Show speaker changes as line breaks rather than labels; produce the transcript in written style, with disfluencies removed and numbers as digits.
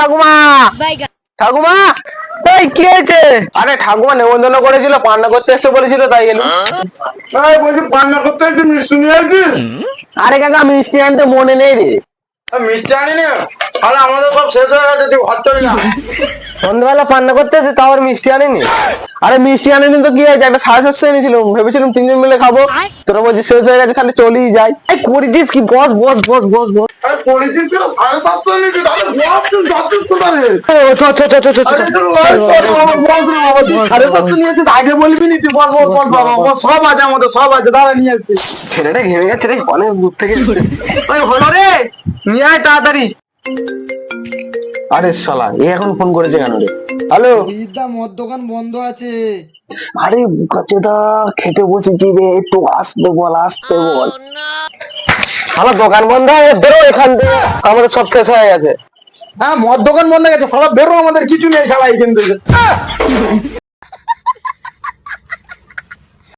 ঠাকুমা ঠাকুমা এই কি হয়েছে? আরে ঠাকুমা নেমন্তন্ন করেছিল, পান্না করতে এসে বলেছিল তাই এলাম।
বলছি পান্না করতে হচ্ছে, মিষ্টি নিয়ে আসছিস?
আরে কাকা মিষ্টি আনতে মনে নেই রে।
মিষ্টি আনি না, তাহলে আমাদের সব শেষ হয়ে গেছে, তুই ঘর চলে যা।
সন্ধ্যাবেলা পান্না করতে এসে তাও আর মিষ্টি আনিনি। আরে মিষ্টি আনিনি তো কি হয়েছে, একটা 750 এনেছিলাম, ভেবেছিলাম 3 জন মিলে খাবো। তোরা বলছি শেষ হয়ে গেছে, তাহলে চলেই যাই। এই করেছিস কি? বস বস বস বস বস।
আরে পরিচিত করে 750 এনেছি, তাহলে বস তুই যাচ্ছিস কোথায়? আরে তুই বস, বস রে বাবা, তুই 750 নিয়েছিস, আগে বলবি নি? তুই বস বস বস বাবা, বস, সব আছে আমাদের, সব আছে, দাঁড়া নিয়ে আসছি।
ছেলেটা ঘেমে গেছে রে, অনেক দূর থেকে এসেছে।
ওই হলো রে, নিয়ে আয় তাড়াতাড়ি।
আরে শালা এ এখন ফোন করেছে কেন রে? হ্যালো।
বিদ্যা মদ দোকান বন্ধ আছে।
আরে বুকাচোদা, খেতে বসেছি রে, একটু আসতে বল, আসতে বল। আমার দোকান বন্ধ হয়ে বেরো এখান থেকে, আমাদের সব শেষ হয়ে গেছে।
হ্যাঁ, মদ দোকান বন্ধ গেছে, সারা বেরো, আমাদের কিছু নেই শালা এখান থেকে।